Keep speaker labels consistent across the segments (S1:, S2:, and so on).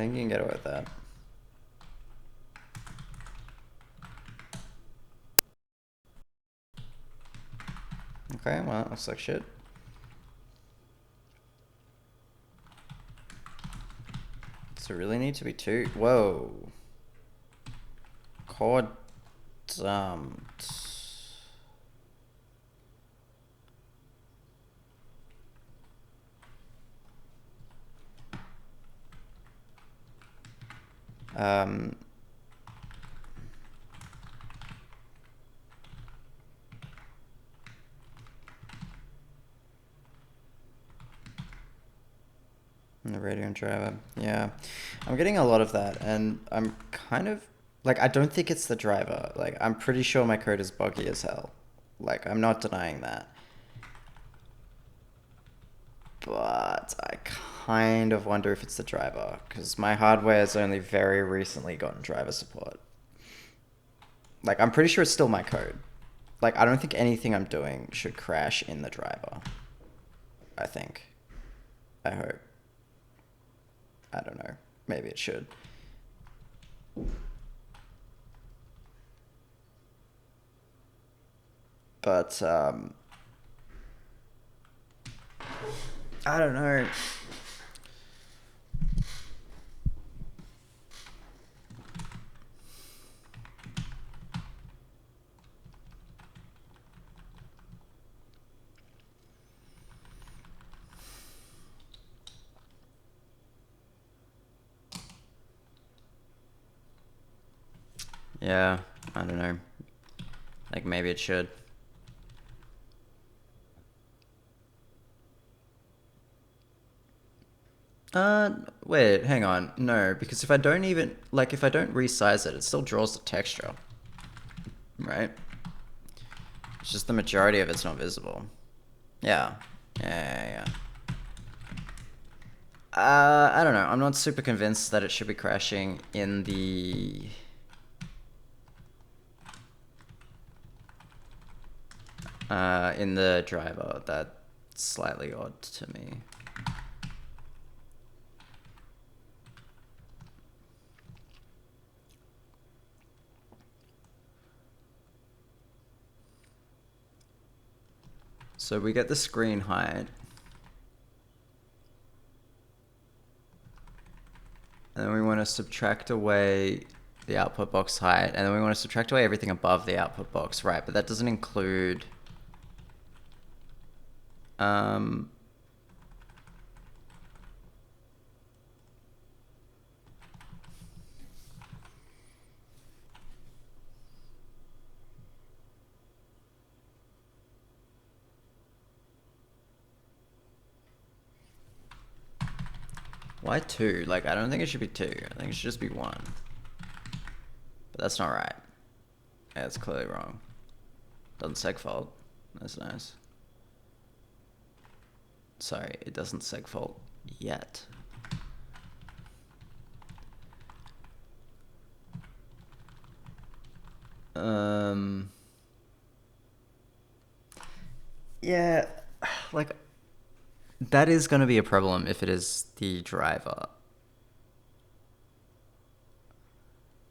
S1: think you can get away with that. Okay, well, looks like shit. Does it really need to be two? Whoa. Cord dumped. Um, the radio driver. Yeah. I'm getting a lot of that, and I'm kind of like, I don't think it's the driver. Like, I'm pretty sure my code is buggy as hell. Like, I'm not denying that. But I kind of wonder if it's the driver, because my hardware has only very recently gotten driver support. Like, I'm pretty sure it's still my code. Like, I don't think anything I'm doing should crash in the driver. I think. I hope. I don't know. Maybe it should. But, I don't know. Yeah, I don't know. Like, maybe it should. Wait, hang on. No, because if I don't even, like, if I don't resize it, it still draws the texture. Right? It's just the majority of it's not visible. Yeah. Yeah. I don't know. I'm not super convinced that it should be crashing in the... in the driver. That's slightly odd to me. So we get the screen height. And then we want to subtract away the output box height. And then we want to subtract away everything above the output box. Right, but that doesn't include... Why two? Like, I don't think it should be two. I think it should just be one. But that's not right. Yeah, it's clearly wrong. Doesn't segfault. That's nice. Sorry, it doesn't segfault yet. Yeah, like, that is going to be a problem if it is the driver.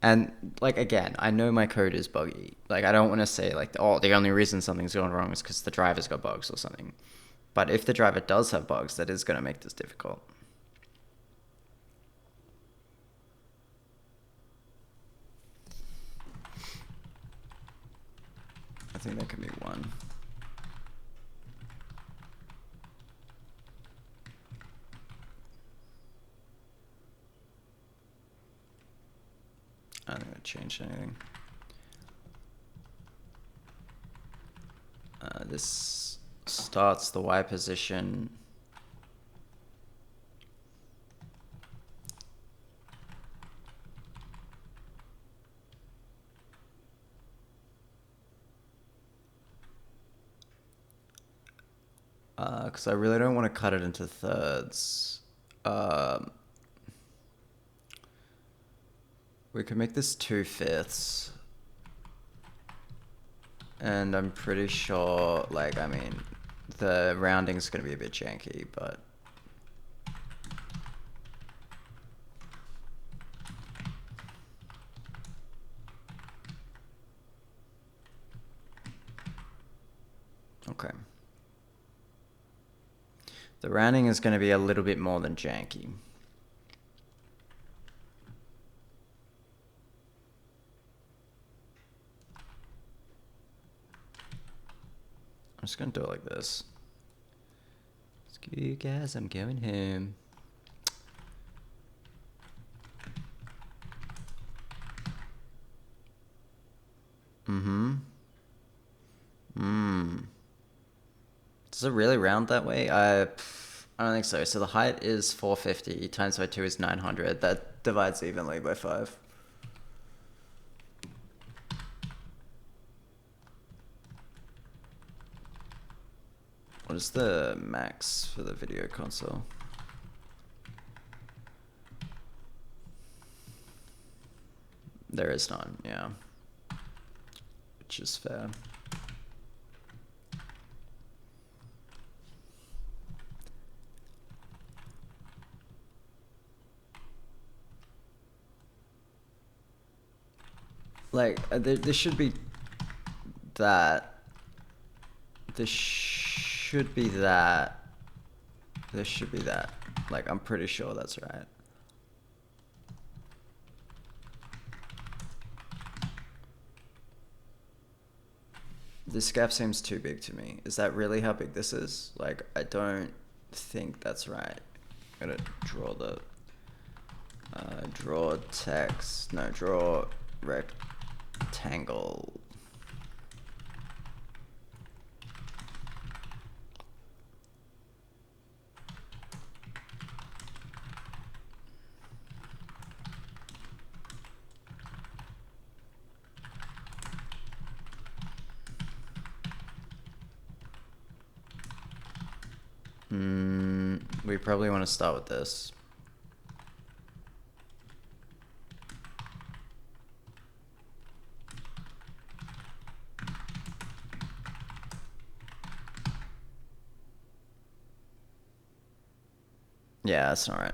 S1: And, like, again, I know my code is buggy. Like, I don't want to say, like, oh, the only reason something's going wrong is because the driver's got bugs or something. But if the driver does have bugs, that is going to make this difficult. I think that can be one. I don't think that changed anything. This starts the Y position. Because I really don't want to cut it into thirds. We could make this 2/5. And I'm pretty sure, like, I mean, the rounding's going to be a bit janky, but... Okay. The rounding is going to be a little bit more than janky. I'm just going to do it like this. Screw you guys, I'm going home. Does it really round that way? I don't think so. So the height is 450 times by 2 is 900. That divides evenly by 5. What is the max for the video console? There is none, yeah. Which is fair. Like, there should be that. There should be that. There should be that. Like, I'm pretty sure that's right. This gap seems too big to me. Is that really how big this is? Like, I don't think that's right. I'm gonna draw the... draw text. No, draw rectangle. We probably want to start with this. Yeah, that's not right.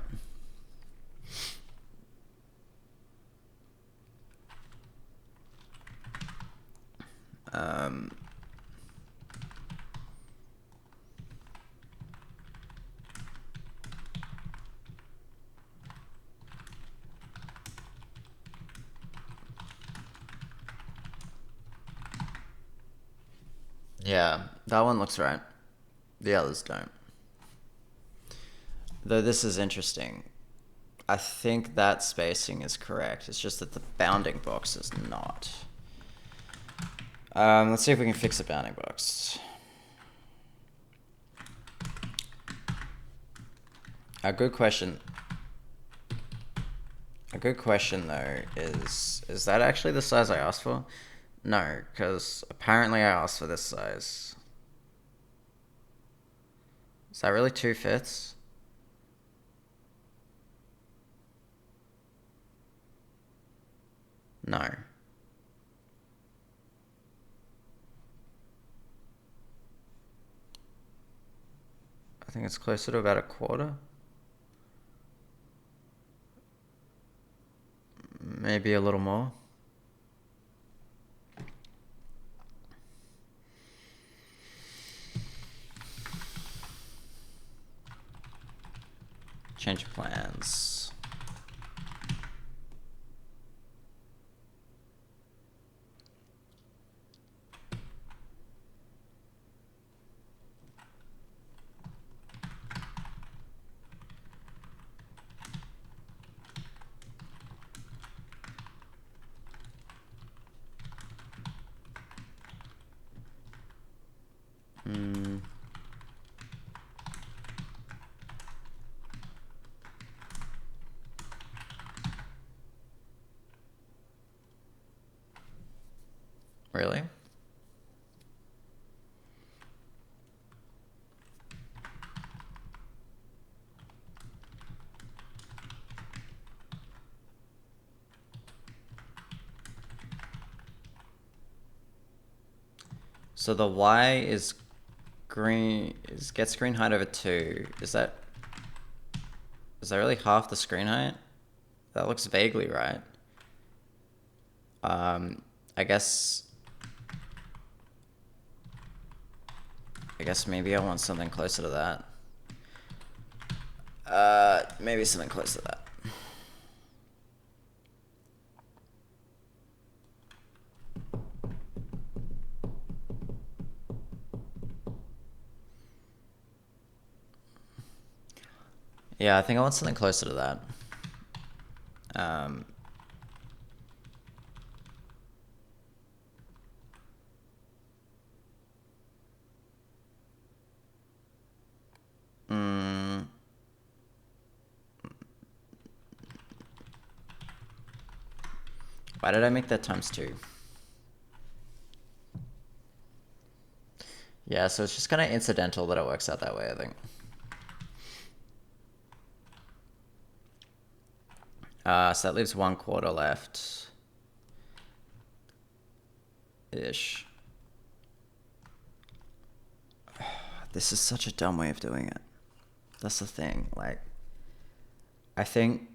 S1: Yeah, that one looks right. The others don't. Though this is interesting. I think that spacing is correct. It's just that the bounding box is not. Let's see if we can fix the bounding box. A good question though is that actually the size I asked for? No, because apparently I asked for this size. Is that really 2/5? No. I think it's closer to about 1/4. Maybe a little more. Change of plans. Really? So the Y is get screen height over 2. Is that really half the screen height? That looks vaguely right. I guess I guess maybe I want something closer to that. Maybe something close to that. Yeah, I think I want something closer to that. Why did I make that ×2? Yeah, so it's just kind of incidental that it works out that way, I think. So that leaves 1/4 left. Ish. This is such a dumb way of doing it. That's the thing. Like, I think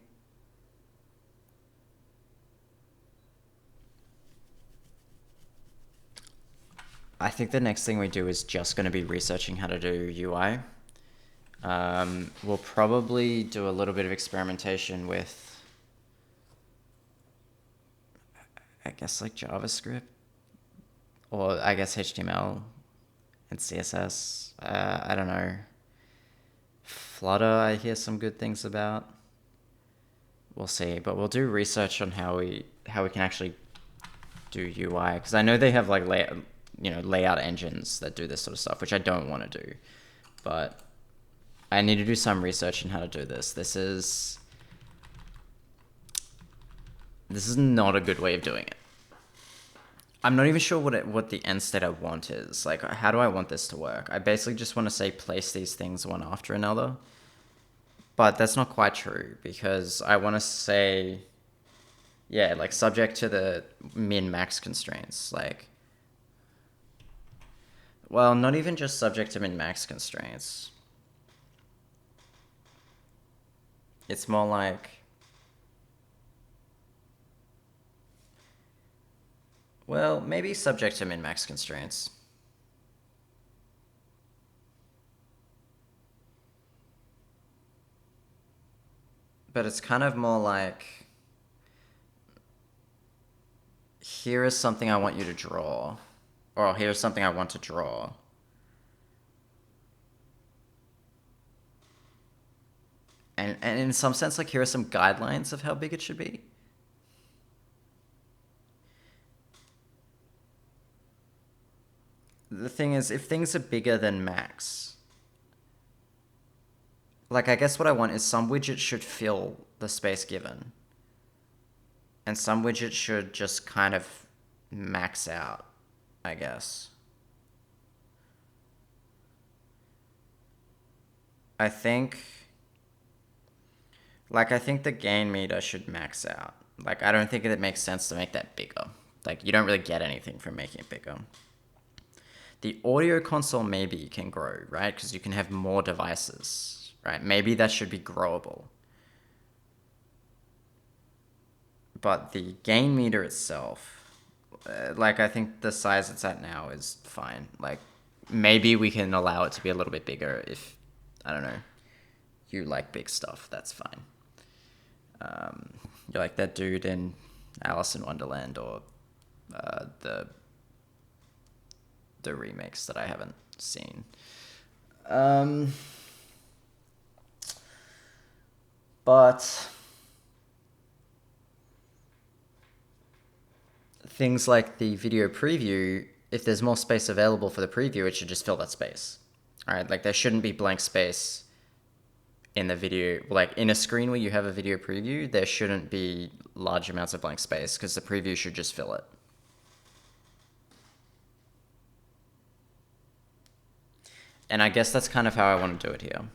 S1: the next thing we do is just going to be researching how to do UI. We'll probably do a little bit of experimentation with, I guess, like JavaScript, or I guess HTML and CSS. I don't know. Flutter, I hear some good things about. We'll see, but we'll do research on how we can actually do UI, because I know they have like layout engines that do this sort of stuff, which I don't want to do, but I need to do some research on how to do this. This is not a good way of doing it. I'm not even sure what the end state I want is. Like, how do I want this to work? I basically just want to say place these things one after another. But that's not quite true, because I want to say, yeah, like subject to the min-max constraints. Like, well, not even just subject to min-max constraints. It's more like, well, maybe subject to min-max constraints. But it's kind of more like, here is something I want you to draw, or here's something I want to draw. And in some sense, like, here are some guidelines of how big it should be. The thing is, if things are bigger than max, like, I guess what I want is some widgets should fill the space given, and some widgets should just kind of max out, I guess. I think the gain meter should max out. Like, I don't think it makes sense to make that bigger. Like, you don't really get anything from making it bigger. The audio console maybe can grow, right? Because you can have more devices, right? Maybe that should be growable. But the gain meter itself, like, I think the size it's at now is fine. Like, maybe we can allow it to be a little bit bigger if, I don't know, you like big stuff. That's fine. You're like that dude in Alice in Wonderland, or the remakes that I haven't seen. But things like the video preview, if there's more space available for the preview, it should just fill that space. All right, like, there shouldn't be blank space in the video. Like, in a screen where you have a video preview, there shouldn't be large amounts of blank space, because the preview should just fill it. And I guess that's kind of how I want to do it here.